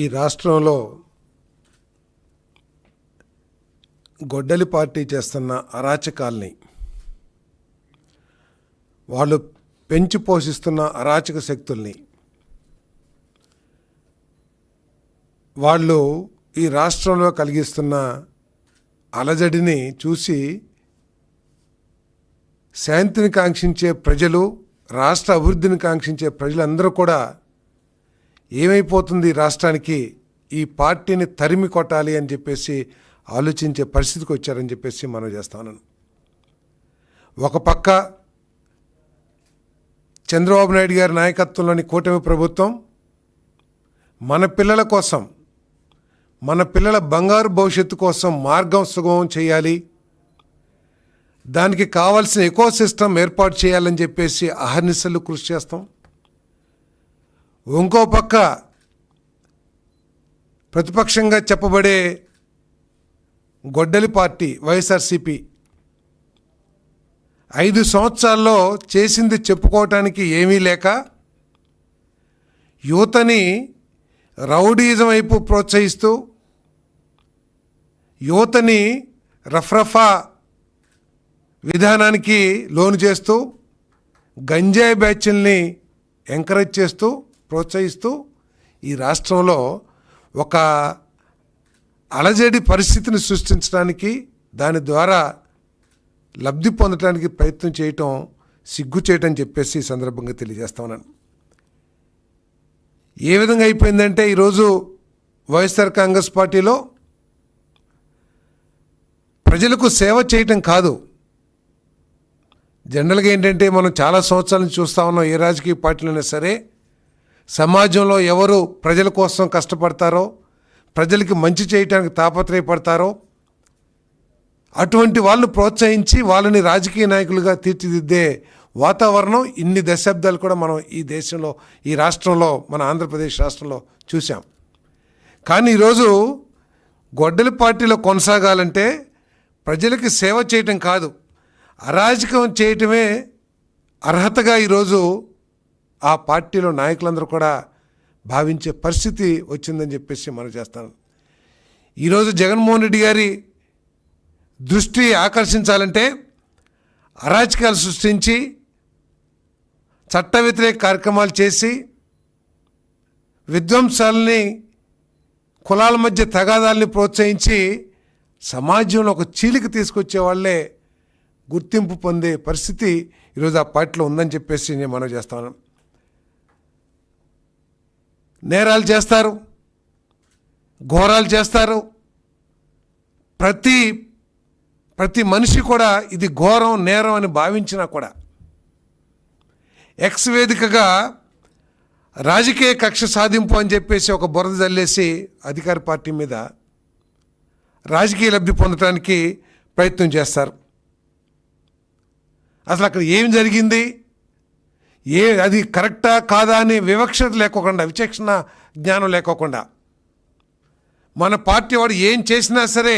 ఈ రాష్ట్రంలో గొడ్డలి పార్టీ చేస్తున్న అరాచకాల్ని, వాళ్ళు పెంచి పోషిస్తున్న అరాచక శక్తుల్ని, వాళ్ళు ఈ రాష్ట్రంలో కలిగిస్తున్న అలజడిని చూసి శాంతిని కాంక్షించే ప్రజలు, రాష్ట్ర అభివృద్ధిని కాంక్షించే ప్రజలందరూ కూడా ఏమైపోతుంది రాష్ట్రానికి, ఈ పార్టీని తరిమి కొట్టాలి అని చెప్పేసి ఆలోచించే పరిస్థితికి వచ్చారని చెప్పేసి మనం చేస్తాను. ఒక పక్క చంద్రబాబు నాయుడు గారి నాయకత్వంలోని కూటమి ప్రభుత్వం మన పిల్లల కోసం, మన పిల్లల బంగారు భవిష్యత్తు కోసం మార్గం సుగమం చేయాలి, దానికి కావాల్సిన ఎకో సిస్టమ్ ఏర్పాటు చేయాలని చెప్పేసి అహర్నిశలు కృషి చేస్తాం. ఇంకో పక్క ప్రతిపక్షంగా చెప్పబడే గొడ్డలి పార్టీ వైఎస్ఆర్సీపీ 5 సంవత్సరాల్లో చేసింది చెప్పుకోవటానికి ఏమీ లేక యువతని రౌడీయిజం వైపు ప్రోత్సహిస్తూ, యువతని రఫ్రఫా విధానానికి లోను చేస్తూ, గంజాయి బ్యాచ్ల్ని ఎంకరేజ్ చేస్తూ, ప్రోత్సహిస్తూ ఈ రాష్ట్రంలో ఒక అలజడి పరిస్థితిని సృష్టించడానికి, దాని ద్వారా లబ్ధి పొందడానికి ప్రయత్నం చేయటం సిగ్గు చేయటం చెప్పేసి ఈ సందర్భంగా తెలియజేస్తా ఉన్నాను. ఏ విధంగా అయిపోయిందంటే ఈరోజు వైఎస్ఆర్ కాంగ్రెస్ పార్టీలో ప్రజలకు సేవ చేయటం కాదు. జనరల్గా ఏంటంటే మనం చాలా సంవత్సరాల నుంచి చూస్తూ ఉన్నాం, ఏ రాజకీయ పార్టీలైనా సరే సమాజంలో ఎవరు ప్రజల కోసం కష్టపడతారో, ప్రజలకి మంచి చేయటానికి తాపత్రయపడతారో అటువంటి వాళ్ళు ప్రోత్సహించి వాళ్ళని రాజకీయ నాయకులుగా తీర్చిదిద్దే వాతావరణం ఇన్ని దశాబ్దాలు కూడా మనం ఈ దేశంలో, ఈ రాష్ట్రంలో, మన ఆంధ్రప్రదేశ్ రాష్ట్రంలో చూసాం. కానీ ఈరోజు గొడ్డలి పార్టీలో కొనసాగాలంటే ప్రజలకి సేవ చేయటం కాదు, అరాజకం చేయటమే అర్హతగా ఈరోజు ఆ పార్టీలో నాయకులందరూ కూడా భావించే పరిస్థితి వచ్చిందని చెప్పేసి మనం చేస్తాను. ఈరోజు జగన్మోహన్ రెడ్డి గారి దృష్టి ఆకర్షించాలంటే అరాచకాలు సృష్టించి, చట్ట వ్యతిరేక కార్యక్రమాలు చేసి, విధ్వంసాలని, కులాల మధ్య తగాదాలని ప్రోత్సహించి సమాజంలో ఒక చీలిక తీసుకొచ్చే వాళ్ళే గుర్తింపు పొందే పరిస్థితి ఈరోజు ఆ పార్టీలో ఉందని చెప్పేసి నేను మనం చేస్తాను. నేరాలు చేస్తారు, ఘోరాలు చేస్తారు. ప్రతి మనిషి కూడా ఇది ఘోరం, నేరం అని భావించినా కూడా ఎక్స్ వేదికగా రాజకీయ కక్ష సాధింపు అని చెప్పేసి ఒక బురద జల్లేసి అధికార పార్టీ మీద రాజకీయ లబ్ధి పొందడానికి ప్రయత్నం చేస్తారు. అసలు అక్కడ ఏం జరిగింది, అది కరెక్టా కాదా అని వివక్షత లేకోకుండా, విచక్షణ జ్ఞానం లేకోకుండా, మన పార్టీ వాడు ఏం చేసినా సరే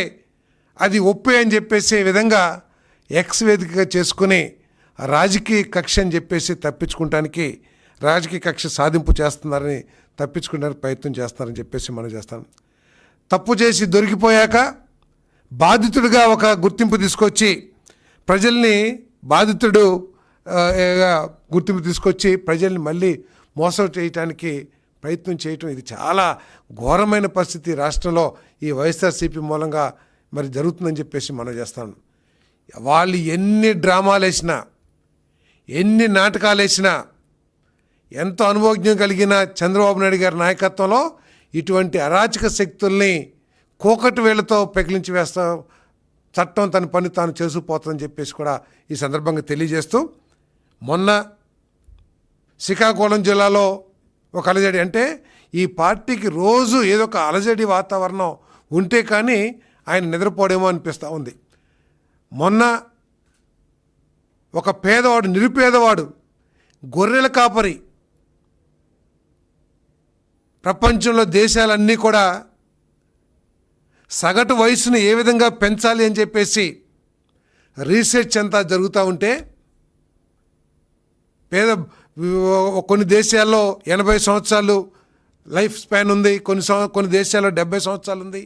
అది ఒప్పే అని చెప్పేసే విధంగా ఎక్స్ వేదికగా చేసుకుని రాజకీయ కక్ష అని చెప్పేసి తప్పించుకోవటానికి, రాజకీయ కక్ష సాధింపు చేస్తున్నారని తప్పించుకోవడానికి ప్రయత్నం చేస్తున్నారని చెప్పేసి మనం చేస్తాం. తప్పు చేసి దొరికిపోయాక బాధితుడిగా ఒక గుర్తింపు తీసుకొచ్చి, ప్రజల్ని బాధితుడు గుర్తింపు తీసుకొచ్చి ప్రజల్ని మళ్ళీ మోసం చేయటానికి ప్రయత్నం చేయటం, ఇది చాలా ఘోరమైన పరిస్థితి రాష్ట్రంలో ఈ వైఎస్ఆర్సీపీ మూలంగా మరి జరుగుతుందని చెప్పేసి మనం చేస్తాం. వాళ్ళు ఎన్ని డ్రామాలు వేసినా, ఎన్ని నాటకాలు వేసినా, ఎంతో అనుభవజ్ఞం కలిగిన చంద్రబాబు నాయుడు గారి నాయకత్వంలో ఇటువంటి అరాచక శక్తుల్ని కోకటి వేళ్లతో పెకిలించి వేస్తా, చట్టం తన పని తాను చేసుకుపోతుందని చెప్పేసి కూడా ఈ సందర్భంగా తెలియజేస్తూ, మొన్న శ్రీకాకుళం జిల్లాలో ఒక అలజడి, అంటే ఈ పార్టీకి రోజు ఏదో ఒక అలజడి వాతావరణం ఉంటే కానీ ఆయన నిద్రపోడేమో అనిపిస్తూ ఉంది. మొన్న ఒక పేదవాడు, నిరుపేదవాడు, గొర్రెల కాపరి, ప్రపంచంలో దేశాలన్నీ కూడా సగటు వయసును ఏ విధంగా పెంచాలి అని చెప్పేసి రీసెర్చ్ అంతా జరుగుతూ ఉంటే, కొన్ని దేశాల్లో 80 సంవత్సరాలు లైఫ్ స్పాన్ ఉంది, కొన్ని దేశాల్లో 70 సంవత్సరాలు ఉంది.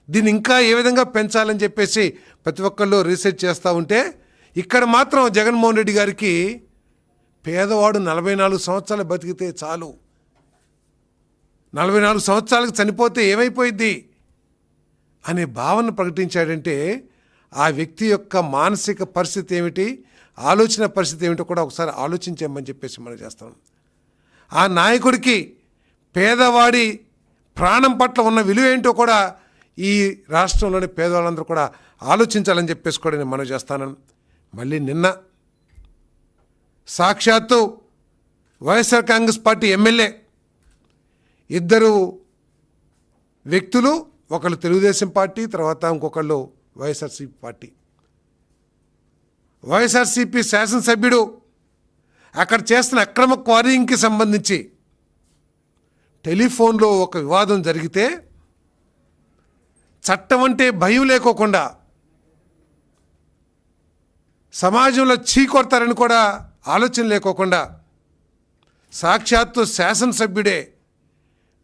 దీన్ని ఇంకా ఏ విధంగా పెంచాలని చెప్పేసి ప్రతి ఒక్కళ్ళు రీసెర్చ్ చేస్తూ ఉంటే, ఇక్కడ మాత్రం జగన్మోహన్ రెడ్డి గారికి పేదవాడు 44 సంవత్సరాలు బతికితే చాలు, 44 సంవత్సరాలకు చనిపోతే ఏమైపోయింది అనే భావన ప్రకటించాడంటే ఆ వ్యక్తి యొక్క మానసిక పరిస్థితి ఏమిటి, ఆలోచన పరిస్థితి ఏమిటో కూడా ఒకసారి ఆలోచించామని చెప్పేసి మనం చేస్తాం. ఆ నాయకుడికి పేదవాడి ప్రాణం పట్ల ఉన్న విలువ ఏంటో కూడా ఈ రాష్ట్రంలోని పేదవాళ్ళందరూ కూడా ఆలోచించాలని చెప్పేసి కూడా నేను మనం చేస్తాను. మళ్ళీ నిన్న సాక్షాత్తు వైఎస్ఆర్ కాంగ్రెస్ పార్టీ ఎమ్మెల్యే ఇద్దరు వ్యక్తులు, ఒకళ్ళు తెలుగుదేశం పార్టీ, తర్వాత ఇంకొకళ్ళు వైఎస్ఆర్సీపీ పార్టీ. వైఎస్ఆర్సీపీ శాసనసభ్యుడు అక్కడ చేస్తున్న అక్రమ క్వారీయింగ్కి సంబంధించి టెలిఫోన్లో ఒక వివాదం జరిగితే చట్టం అంటే భయం లేకోకుండా సమాజంలో చీకొడతారని కూడా ఆలోచన లేకోకుండా సాక్షాత్తు శాసనసభ్యుడే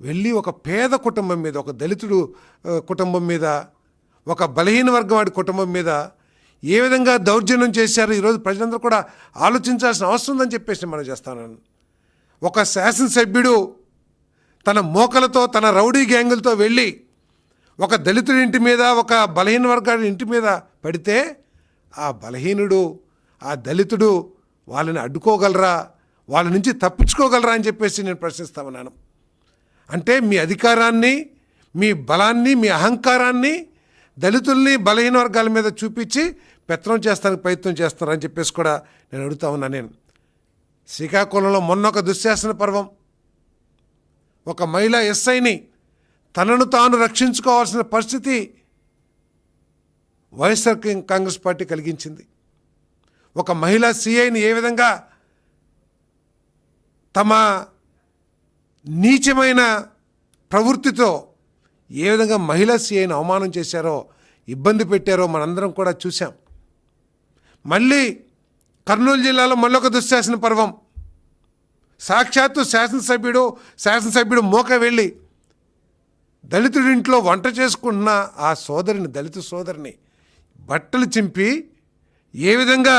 వెళ్ళి ఒక పేద కుటుంబం మీద, ఒక దళితుడు కుటుంబం మీద, ఒక బలహీన వర్గం వాడి కుటుంబం మీద ఏ విధంగా దౌర్జన్యం చేశారు ఈరోజు ప్రజలందరూ కూడా ఆలోచించాల్సిన అవసరం ఉందని చెప్పేసి మనం చేస్తాను. ఒక శాసనసభ్యుడు తన మోకలతో, తన రౌడీ గ్యాంగులతో వెళ్ళి ఒక దళితుడి ఇంటి మీద, ఒక బలహీన వర్గాడి ఇంటి మీద పడితే ఆ బలహీనుడు, ఆ దళితుడు వాళ్ళని అడ్డుకోగలరా, వాళ్ళ నుంచి తప్పించుకోగలరా అని చెప్పేసి నేను ప్రశ్నిస్తా ఉన్నాను. అంటే మీ అధికారాన్ని, మీ బలాన్ని, మీ అహంకారాన్ని దళితుల్ని, బలహీన వర్గాల మీద చూపించి పెత్తనం చేస్తానికి ప్రయత్నం చేస్తున్నారని చెప్పేసి కూడా నేను అడుగుతా ఉన్నాను. నేను శ్రీకాకుళంలో మొన్న ఒక దుశ్శాసన పర్వం, ఒక మహిళా ఎస్ఐని తనను తాను రక్షించుకోవాల్సిన పరిస్థితి వైఎస్ఆర్ కాంగ్రెస్ పార్టీ కలిగించింది. ఒక మహిళా సిఐని ఏ విధంగా తమ నీచమైన ప్రవృత్తితో ఏ విధంగా మహిళా సిఐని అవమానం చేశారో, ఇబ్బంది పెట్టారో మనందరం కూడా చూసాం. మళ్ళీ కర్నూలు జిల్లాలో మళ్ళొక దుశ్శాసన పర్వం, సాక్షాత్తు శాసనసభ్యుడు మోక వెళ్ళి దళితుడింట్లో వంట చేసుకుంటున్న ఆ సోదరిని, దళిత సోదరిని బట్టలు చింపి ఏ విధంగా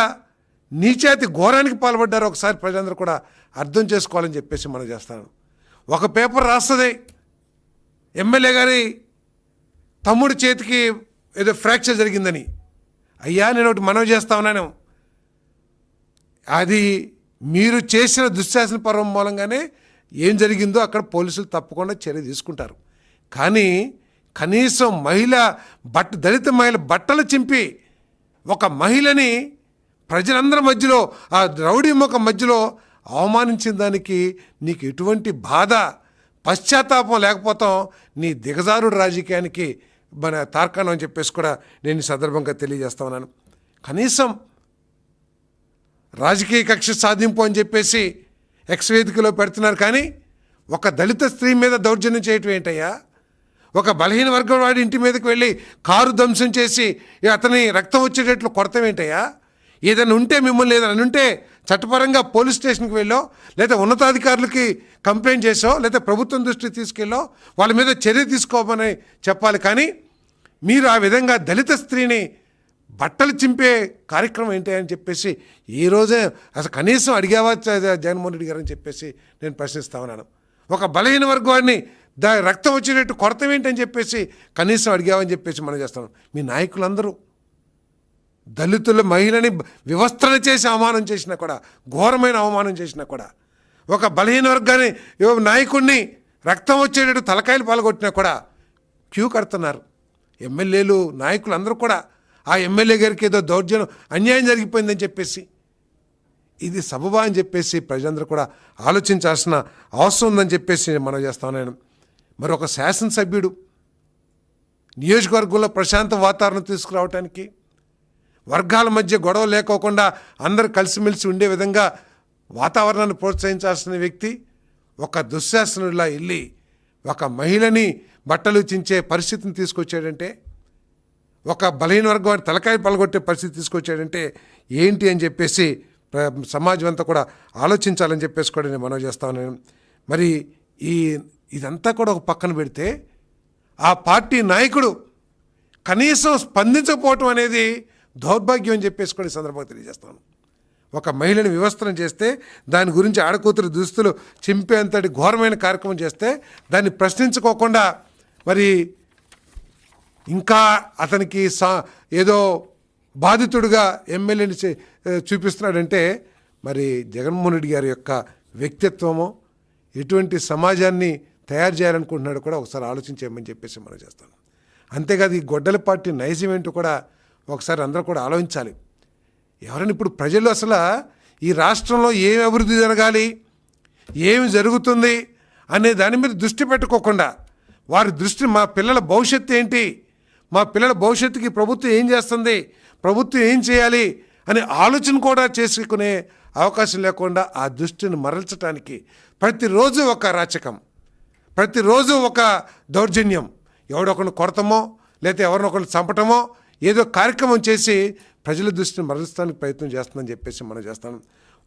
నీచాతి ఘోరానికి పాల్పడ్డారో ఒకసారి ప్రజలందరూ కూడా అర్థం చేసుకోవాలని చెప్పేసి మనం చేస్తాను. ఒక పేపర్ రాస్తుంది ఎమ్మెల్యే గారి తమ్ముడి చేతికి ఏదో ఫ్రాక్చర్ జరిగిందని. అయ్యా, నేను ఒకటి మనవి చేస్తా ఉన్నాను, అది మీరు చేసిన దుశ్శాసన పర్వం మూలంగానే ఏం జరిగిందో అక్కడ పోలీసులు తప్పకుండా చర్య తీసుకుంటారు. కానీ కనీసం దళిత మహిళ బట్టలు చింపి ఒక మహిళని ప్రజలందరి మధ్యలో, ఆ రౌడీ ముఖం మధ్యలో అవమానించిన దానికి నీకు ఎటువంటి బాధ, పశ్చాత్తాపం లేకపోతాం నీ దిగజారుడు రాజకీయానికి మన తార్కాణం అని చెప్పేసి కూడా నేను ఈ సందర్భంగా తెలియజేస్తా ఉన్నాను. కనీసం రాజకీయ కక్ష సాధింపు అని చెప్పేసి ఎక్స్ వేదికలో పెడుతున్నారు, కానీ ఒక దళిత స్త్రీ మీద దౌర్జన్యం చేయటం ఏంటయ్యా? ఒక బలహీన వర్గం వాడి ఇంటి మీదకి వెళ్ళి కారు ధ్వంసం చేసి అతని రక్తం వచ్చేటట్లు కొడతాం ఏంటయ్యా? ఏదైనా ఉంటే, మిమ్మల్ని ఏదైనా ఉంటే చట్టపరంగా పోలీస్ స్టేషన్కి వెళ్ళో, లేదా ఉన్నతాధికారులకి కంప్లైంట్ చేసో, లేదా ప్రభుత్వం దృష్టికి తీసుకెళ్ళో వాళ్ళ మీద చర్య తీసుకోమని చెప్పాలి. కానీ మీరు ఆ విధంగా దళిత స్త్రీని బట్టలు చింపే కార్యక్రమం ఏంటి అని చెప్పేసి ఈ రోజే అసలు కనీసం అడిగావా జగన్మోహన్ రెడ్డి గారు అని చెప్పేసి నేను ప్రశ్నిస్తా ఉన్నాను. ఒక బలహీన వర్గాన్ని రక్తం వచ్చేటట్టు కొడతాం ఏంటని చెప్పేసి కనీసం అడిగావని చెప్పేసి మనం చేస్తాం. మీ నాయకులందరూ దళితుల మహిళని వివస్త్రణ చేసి అవమానం చేసినా కూడా, ఘోరమైన అవమానం చేసినా కూడా, ఒక బలహీన వర్గాన్ని నాయకుడిని రక్తం వచ్చేటట్టు తలకాయలు పాల్గొట్టినా కూడా క్యూ కడుతున్నారు. ఎమ్మెల్యేలు, నాయకులు అందరూ కూడా ఆ ఎమ్మెల్యే గారికి ఏదో దౌర్జన్యం, అన్యాయం జరిగిపోయిందని చెప్పేసి, ఇది సబబా అని చెప్పేసి ప్రజలందరూ కూడా ఆలోచించాల్సిన అవసరం ఉందని చెప్పేసి మనం చేస్తాను నేను. మరి ఒక శాసనసభ్యుడు నియోజకవర్గంలో ప్రశాంత వాతావరణం తీసుకురావడానికి, వర్గాల మధ్య గొడవ లేకోకుండా అందరూ కలిసిమెలిసి ఉండే విధంగా వాతావరణాన్ని ప్రోత్సహించాల్సిన వ్యక్తి ఒక దుశ్శాసనుడిలా వెళ్ళి ఒక మహిళని బట్టలు చించే పరిస్థితిని తీసుకొచ్చాడంటే, ఒక బలహీన వర్గం తలకాయ పలగొట్టే పరిస్థితి తీసుకొచ్చాడంటే ఏంటి అని చెప్పేసి సమాజం అంతా కూడా ఆలోచించాలని చెప్పేసి కూడా నేను మనవి చేస్తాను. మరి ఇదంతా కూడా ఒక పక్కన పెడితే ఆ పార్టీ నాయకుడు కనీసం స్పందించకపోవటం అనేది దౌర్భాగ్యం అని చెప్పేసి కూడా ఈ సందర్భంగా తెలియజేస్తాను. ఒక మహిళని వివస్త్రం చేస్తే దాని గురించి ఆడకూతురు దుస్తులు చింపేంతటి ఘోరమైన కార్యక్రమం చేస్తే దాన్ని ప్రశ్నించుకోకుండా మరి ఇంకా అతనికి ఏదో బాధితుడిగా ఎమ్మెల్యేని చూపిస్తున్నాడంటే మరి జగన్మోహన్ రెడ్డి గారి యొక్క వ్యక్తిత్వము ఎటువంటి సమాజాన్ని తయారు చేయాలనుకుంటున్నాడో కూడా ఒకసారి ఆలోచించేయమని చెప్పేసి మనం చేస్తాను. అంతేకాదు ఈ గొడ్డల పార్టీ నైజం ఏంటో కూడా ఒకసారి అందరూ కూడా ఆలోచించాలి. ఎవరైనా ఇప్పుడు ప్రజలు అసలు ఈ రాష్ట్రంలో ఏమి అభివృద్ధి జరగాలి, ఏమి జరుగుతుంది అనే దాని మీద దృష్టి పెట్టుకోకుండా వారి దృష్టి మా పిల్లల భవిష్యత్తు ఏంటి, మా పిల్లల భవిష్యత్తుకి ప్రభుత్వం ఏం చేస్తుంది, ప్రభుత్వం ఏం చేయాలి అనే ఆలోచన కూడా చేసుకునే అవకాశం లేకుండా ఆ దృష్టిని మరల్చడానికి ప్రతిరోజు ఒక అరాచకం, ప్రతిరోజు ఒక దౌర్జన్యం, ఎవడొకరిని కొడతామో లేకపోతే ఎవరినొకరిని చంపటమో ఏదో కార్యక్రమం చేసి ప్రజల దృష్టిని మరల్చడానికి ప్రయత్నం చేస్తుందని చెప్పేసి మనం చేస్తాం.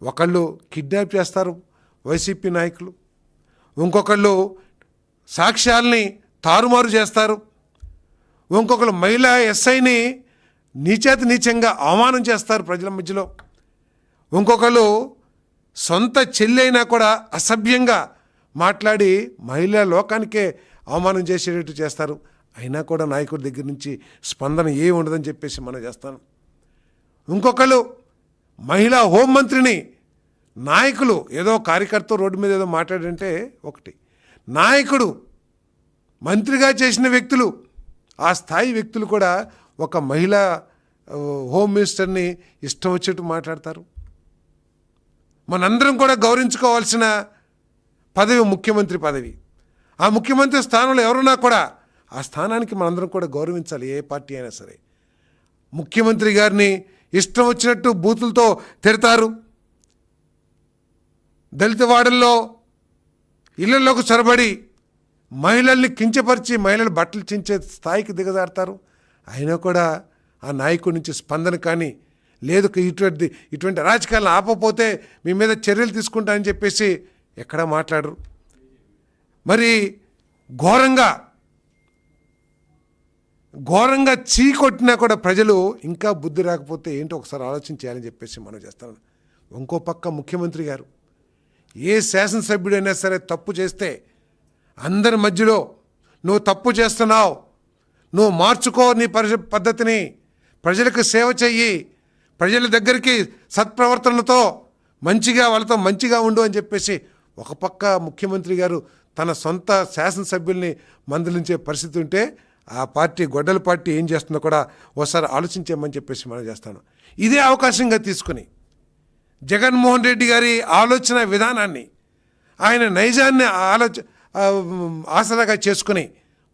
ఒకళ్ళు కిడ్నాప్ చేస్తారు వైసీపీ నాయకులు, ఇంకొకళ్ళు సాక్ష్యాల్ని తారుమారు చేస్తారు, ఇంకొకళ్ళు మహిళా ఎస్ఐని నీచంగా అవమానం చేస్తారు ప్రజల మధ్యలో, ఇంకొకళ్ళు సొంత చెల్లి అయినా కూడా అసభ్యంగా మాట్లాడి మహిళా లోకానికే అవమానం చేసేటట్టు చేస్తారు. అయినా కూడా నాయకుడి దగ్గర నుంచి స్పందన ఏమి ఉండదని చెప్పేసి మనం చేస్తాను. ఇంకొకళ్ళు మహిళా హోంమంత్రిని నాయకులు ఏదో కార్యకర్త రోడ్డు మీద ఏదో మాట్లాడంటే ఒకటి, నాయకుడు మంత్రిగా చేసిన వ్యక్తులు ఆ స్థాయి వ్యక్తులు కూడా ఒక మహిళా హోమ్ మినిస్టర్ని ఇష్టం వచ్చేట్టు మాట్లాడతారు. మనందరం కూడా గౌరవించుకోవాల్సిన పదవి ముఖ్యమంత్రి పదవి. ఆ ముఖ్యమంత్రి స్థానంలో ఎవరున్నా కూడా ఆ స్థానానికి మనందరం కూడా గౌరవించాలి, ఏ పార్టీ అయినా సరే. ముఖ్యమంత్రి గారిని ఇష్టం వచ్చినట్టు బూతులతో తిడతారు, దళిత వాడల్లో ఇళ్లలోకి చొరబడి మహిళల్ని కించపరిచి మహిళల బట్టలు చించే స్థాయికి దిగజారుతారు. అయినా కూడా ఆ నాయకుడి నుంచి స్పందన కానీ లేదు, ఇటువంటి అరాచకాలను ఆపపోతే మీ మీద చర్యలు తీసుకుంటానని చెప్పేసి ఎక్కడా మాట్లాడరు. మరి ఘోరంగా చీకొట్టినా కూడా ప్రజలు ఇంకా బుద్ధి రాకపోతే ఏంటో ఒకసారి ఆలోచన చేయాలని చెప్పేసి మనం చేస్తాను. ఇంకో పక్క ముఖ్యమంత్రి గారు ఏ శాసనసభ్యుడైనా సరే తప్పు చేస్తే అందరి మధ్యలో నువ్వు తప్పు చేస్తున్నావు, నువ్వు మార్చుకో నీ పద్ధతిని, ప్రజలకు సేవ చెయ్యి, ప్రజల దగ్గరికి సత్ప్రవర్తనతో వాళ్ళతో మంచిగా ఉండు అని చెప్పేసి ఒక పక్క ముఖ్యమంత్రి గారు తన సొంత శాసనసభ్యుల్ని మందలించే పరిస్థితి ఉంటే ఆ పార్టీ గొడ్డల పార్టీ ఏం చేస్తుందో కూడా ఒకసారి ఆలోచించేయమని చెప్పేసి మనం చేస్తాను. ఇదే అవకాశంగా తీసుకుని జగన్మోహన్ రెడ్డి గారి ఆలోచన విధానాన్ని, ఆయన నైజాన్ని ఆసరాగా చేసుకుని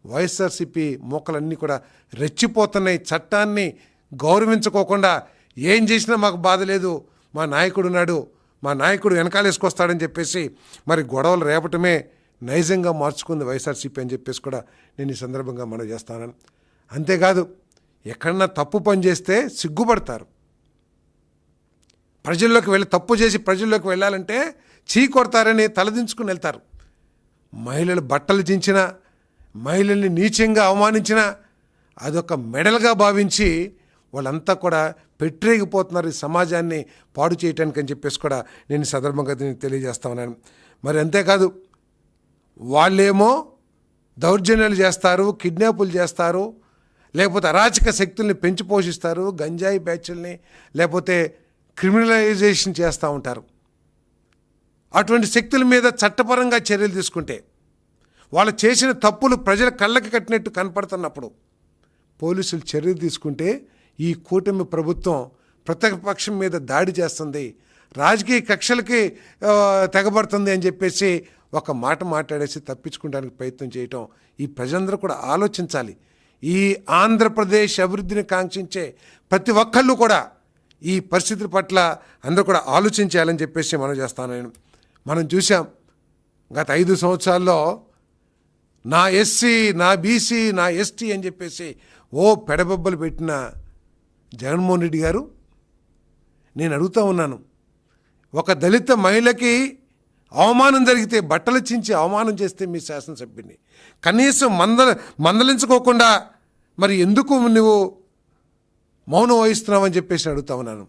వైఎస్ఆర్సీపీ మోకలన్నీ కూడా రెచ్చిపోతున్నాయి. చట్టాన్ని గౌరవించుకోకుండా ఏం చేసినా మాకు బాధ లేదు, మా నాయకుడు ఉన్నాడు, మా నాయకుడు వెనకాలేసుకొస్తాడని చెప్పేసి మరి గొడవలు రేపటమే నైజంగా మార్చుకుంది వైఎస్ఆర్సీపీ అని చెప్పేసి కూడా నేను ఈ సందర్భంగా మనం చేస్తాను. అంతేకాదు ఎక్కడన్నా తప్పు పని చేస్తే సిగ్గుపడతారు. తప్పు చేసి ప్రజల్లోకి వెళ్ళాలంటే కొడతారని తలదించుకుని వెళ్తారు. మహిళలు బట్టలు చించిన, మహిళల్ని నీచంగా అవమానించిన అదొక మెడల్గా భావించి వాళ్ళంతా కూడా పెట్టరేగిపోతున్నారు ఈ సమాజాన్ని పాడు చేయటానికి అని చెప్పేసి కూడా నేను ఈ సందర్భంగా తెలియజేస్తా ఉన్నాను. మరి అంతేకాదు వాళ్ళేమో దౌర్జన్యాలు చేస్తారు, కిడ్నాపులు చేస్తారు, లేకపోతే అరాచక శక్తుల్ని పెంచి పోషిస్తారు, గంజాయి బ్యాచ్ల్ని లేకపోతే క్రిమినలైజేషన్ చేస్తూ ఉంటారు. అటువంటి శక్తుల మీద చట్టపరంగా చర్యలు తీసుకుంటే వాళ్ళు చేసిన తప్పులు ప్రజల కళ్ళకి కట్టినట్టు కనపడుతున్నప్పుడు పోలీసులు చర్యలు తీసుకుంటే ఈ కూటమి ప్రభుత్వం ప్రతిపక్షం మీద దాడి చేస్తుంది, రాజకీయ కక్షలకి తెగబడుతుంది అని చెప్పేసి ఒక మాట మాట్లాడేసి తప్పించుకోవడానికి ప్రయత్నం చేయటం ఈ ప్రజలందరూ కూడా ఆలోచించాలి. ఈ ఆంధ్రప్రదేశ్ అభివృద్ధిని కాంక్షించే ప్రతి ఒక్కళ్ళు కూడా ఈ పరిస్థితుల పట్ల అందరూ కూడా ఆలోచించాలని చెప్పేసి మనం చేస్తాను. మనం చూసాం గత 5 సంవత్సరాల్లో నా ఎస్సీ, నా బీసీ, నా ఎస్టీ అని చెప్పేసి పెడబొబ్బలు పెట్టిన జగన్మోహన్ రెడ్డి గారు, నేను అడుగుతూ ఉన్నాను, ఒక దళిత మహిళకి అవమానం జరిగితే బట్టలు చించి అవమానం చేస్తే మీ శాసనసభ్యుని కనీసం మందలించుకోకుండా మరి ఎందుకు నువ్వు మౌనం వహిస్తున్నావని చెప్పేసి అడుగుతా ఉన్నాను.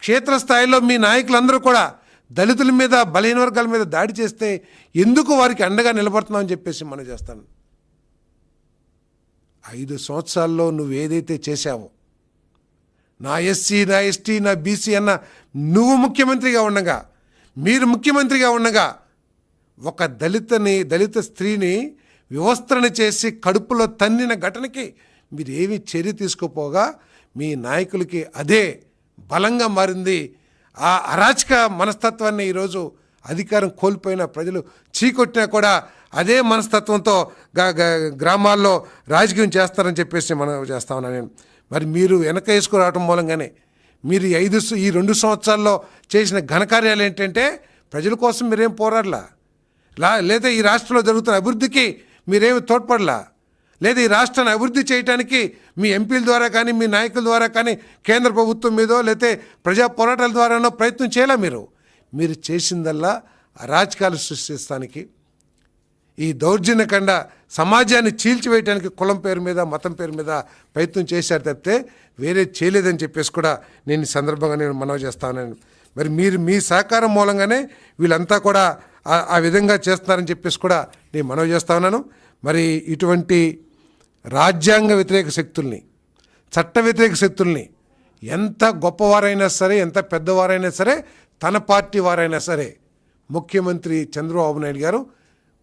క్షేత్రస్థాయిలో మీ నాయకులందరూ కూడా దళితుల మీద బలహీన వర్గాల మీద దాడి చేస్తే ఎందుకు వారికి అండగా నిలబడుతున్నావని చెప్పేసి మనం చేస్తాను. 5 సంవత్సరాల్లో నువ్వు ఏదైతే చేశావో, నా ఎస్సీ, నా ఎస్టీ, నా బీసీ అన్న నువ్వు ముఖ్యమంత్రిగా ఉండగా, మీరు ముఖ్యమంత్రిగా ఉండగా ఒక దళిత స్త్రీని వివస్త్రణ చేసి కడుపులో తన్నిన ఘటనకి మీరు ఏమీ చర్య తీసుకోపోగా మీ నాయకులకి అదే బలంగా మారింది. ఆ అరాచక మనస్తత్వాన్ని ఈరోజు అధికారం కోల్పోయిన ప్రజలు చీకొట్టినా కూడా అదే మనస్తత్వంతో గ్రామాల్లో రాజకీయం చేస్తారని చెప్పేసి మనం చేస్తా ఉన్నాను నేను. మరి మీరు వెనక వేసుకురావటం మూలంగానే మీరు ఈ 2 సంవత్సరాల్లో చేసిన ఘనకార్యాలు ఏంటంటే ప్రజల కోసం మీరేం పోరాడలా, లేదా ఈ రాష్ట్రంలో జరుగుతున్న అభివృద్ధికి మీరేమి తోడ్పడలా, లేదా ఈ రాష్ట్రాన్ని అభివృద్ధి చేయడానికి మీ ఎంపీల ద్వారా కానీ మీ నాయకుల ద్వారా కానీ కేంద్ర ప్రభుత్వం మీదో లేతే ప్రజా పోరాటాల ద్వారానో ప్రయత్నం చేయాలా. మీరు చేసిందల్లా అరాచకాలు సృష్టిస్తానికి, ఈ దౌర్జన్యకండ సమాజాన్ని చీల్చివేయడానికి కులం పేరు మీద మతం పేరు మీద ప్రయత్నం చేశారు తప్పితే వేరే చేయలేదని చెప్పేసి కూడా నేను ఈ సందర్భంగా నేను మనవి చేస్తాను. మరి మీరు మీ సహకారం మూలంగానే వీళ్ళంతా కూడా ఆ విధంగా చేస్తున్నారని చెప్పేసి కూడా నేను మనవి చేస్తా ఉన్నాను. మరి ఇటువంటి రాజ్యాంగ వ్యతిరేక శక్తుల్ని, చట్ట వ్యతిరేక శక్తుల్ని ఎంత గొప్పవారైనా సరే, ఎంత పెద్దవారైనా సరే, తన పార్టీ వారైనా సరే, ముఖ్యమంత్రి చంద్రబాబు నాయుడు గారు,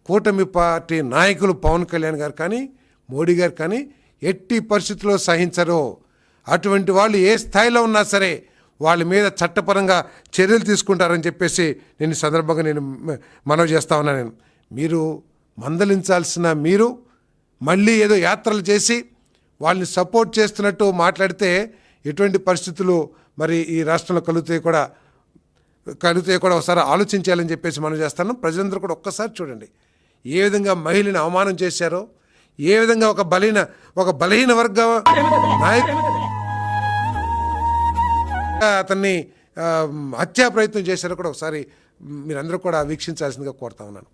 కూటమి పార్టీ నాయకులు పవన్ కళ్యాణ్ గారు కానీ మోడీ గారు కానీ ఎట్టి పరిస్థితుల్లో సహించరు. అటువంటి వాళ్ళు ఏ స్థాయిలో ఉన్నా సరే వాళ్ళ మీద చట్టపరంగా చర్యలు తీసుకుంటారని చెప్పేసి నేను ఈ సందర్భంగా నేను మనవి చేస్తా ఉన్నాను. మీరు మందలించాల్సిన మీరు మళ్ళీ ఏదో యాత్రలు చేసి వాళ్ళని సపోర్ట్ చేస్తున్నట్టు మాట్లాడితే ఎటువంటి పరిస్థితులు మరి ఈ రాష్ట్రంలో కలుగుతాయి కూడా ఒకసారి ఆలోచించాలని చెప్పేసి మనం చేస్తాను. ప్రజలందరూ కూడా ఒక్కసారి చూడండి ఏ విధంగా మహిళని అవమానం చేశారో, ఏ విధంగా ఒక బలహీన వర్గ నాయకుడు అతన్ని హత్యా ప్రయత్నం చేశారో కూడా ఒకసారి మీరందరూ కూడా వీక్షించాల్సిందిగా కోరుతా ఉన్నాను.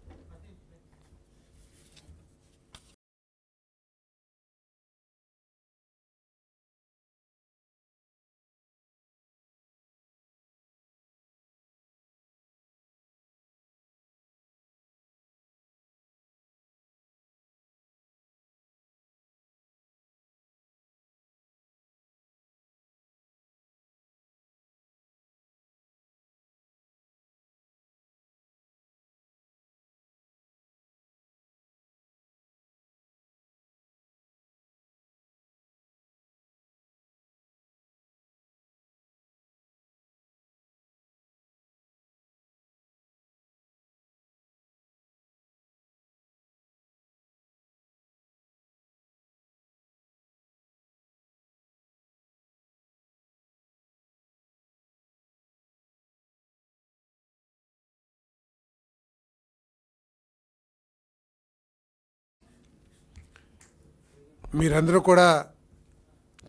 మీరందరూ కూడా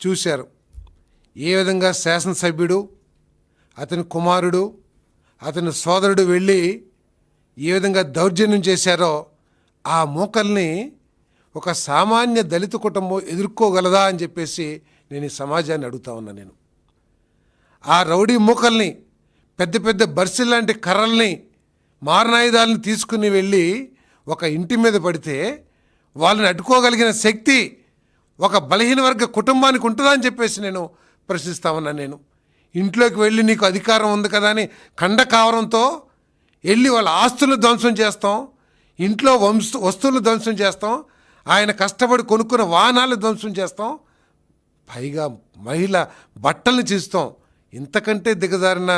చూశారు ఏ విధంగా శాసనసభ్యుడు, అతని కుమారుడు, అతని సోదరుడు వెళ్ళి ఏ విధంగా దౌర్జన్యం చేశారో ఆ మూకల్ని ఒక సామాన్య దళిత కుటుంబం ఎదుర్కోగలదా అని చెప్పేసి నేను ఈ సమాజాన్ని అడుగుతా ఉన్నా. నేను ఆ రౌడీ మూకల్ని, పెద్ద పెద్ద బర్సిల్ లాంటి కర్రల్ని, మారణాయుధాలను తీసుకుని వెళ్ళి ఒక ఇంటి మీద పడితే వాళ్ళని అడ్డుకోగలిగిన శక్తి ఒక బలహీన వర్గ కుటుంబానికి ఉంటుందా అని చెప్పేసి నేను ప్రశ్నిస్తా ఉన్నాను. నేను ఇంట్లోకి వెళ్ళి నీకు అధికారం ఉంది కదా అని ఖండకావరంతో వెళ్ళి వాళ్ళ ఆస్తులను ధ్వంసం చేస్తాం, ఇంట్లో వస్తువులను ధ్వంసం చేస్తాం, ఆయన కష్టపడి కొనుక్కున్న వాహనాలను ధ్వంసం చేస్తాం, పైగా మహిళ బట్టల్ని చీస్తాం. ఇంతకంటే దిగజారిన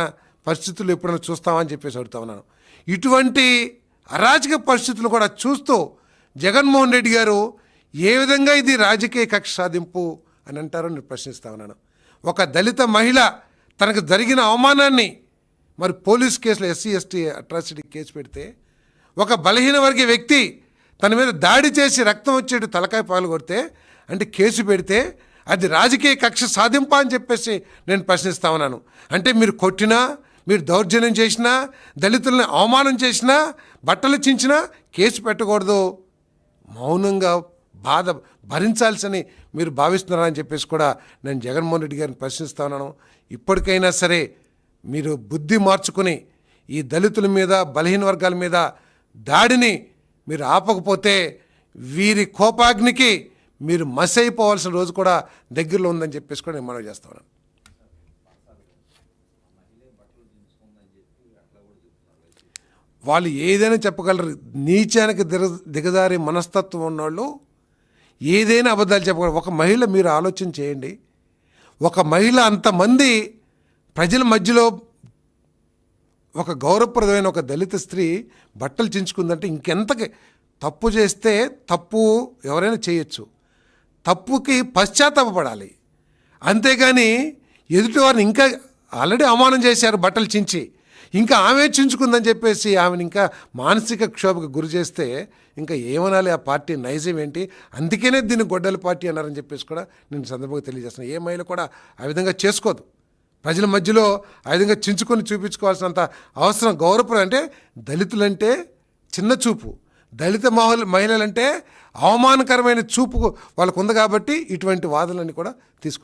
పరిస్థితులు ఎప్పుడైనా చూస్తామని చెప్పేసి అడుగుతా ఉన్నాను. ఇటువంటి అరాజక పరిస్థితులు కూడా చూస్తూ జగన్మోహన్ రెడ్డి గారు ఏ విధంగా ఇది రాజకీయ కక్ష సాధింపు అని అంటారో నేను ప్రశ్నిస్తా ఉన్నాను. ఒక దళిత మహిళ తనకు జరిగిన అవమానాన్ని మరి పోలీస్ కేసులో ఎస్సీ ఎస్టీ అట్రాసిటీ కేసు పెడితే, ఒక బలహీన వర్గ వ్యక్తి తన మీద దాడి చేసి రక్తం వచ్చేటు తలకాయ పాలు కొడితే అంటే కేసు పెడితే అది రాజకీయ కక్ష సాధింప అని చెప్పేసి నేను ప్రశ్నిస్తా ఉన్నాను. అంటే మీరు కొట్టినా, మీరు దౌర్జన్యం చేసినా, దళితుల్ని అవమానం చేసినా, బట్టలు చించినా కేసు పెట్టకూడదు, మౌనంగా బాధ భరించాల్సని మీరు భావిస్తున్నారని చెప్పేసి కూడా నేను జగన్మోహన్ రెడ్డి గారిని ప్రశ్నిస్తా ఉన్నాను. ఇప్పటికైనా సరే మీరు బుద్ధి మార్చుకుని ఈ దళితుల మీద, బలహీన వర్గాల మీద దాడిని మీరు ఆపకపోతే వీరి కోపాగ్నికి మీరు మసైపోవాల్సిన రోజు కూడా దగ్గరలో ఉందని చెప్పేసి కూడా నేను మనవి చేస్తా ఉన్నాను. వాళ్ళు ఏదైనా చెప్పగలరు. నీచానికి దిగజారి మనస్తత్వం ఉన్నవాళ్ళు ఏదైనా అబద్ధాలు చెప్పగలరు. ఒక మహిళ, మీరు ఆలోచన చేయండి, ఒక మహిళ అంతమంది ప్రజల మధ్యలో ఒక గౌరవప్రదమైన ఒక దళిత స్త్రీ బట్టలు చించుకుందంటే ఇంకెంతకి తప్పు చేస్తే, తప్పు ఎవరైనా చేయొచ్చు, తప్పుకి పశ్చాత్తాపపడాలి. అంతేగాని ఎదుటివారిని ఇంకా ఆల్రెడీ అవమానం చేశారు బట్టలు చించి, ఇంకా ఆమె చించుకుందని చెప్పేసి ఆమెను ఇంకా మానసిక క్షోభకు గురి చేస్తే ఇంకా ఏమనాలి? ఆ పార్టీ నైజం ఏంటి? అందుకనే దీన్ని గొడ్డల పార్టీ అన్నారని చెప్పేసి కూడా నేను సందర్భంగా తెలియజేస్తున్నాను. ఏ మహిళ కూడా ఆ విధంగా చేసుకోదు. ప్రజల మధ్యలో ఆ విధంగా చించుకొని చూపించుకోవాల్సినంత అవసరం. గౌరవప్రదం అంటే దళితులంటే చిన్న చూపు, దళిత మహిళలంటే అవమానకరమైన చూపు వాళ్ళకు ఉంది. కాబట్టి ఇటువంటి వాదనలన్నీ కూడా తీసుకొస్తారు.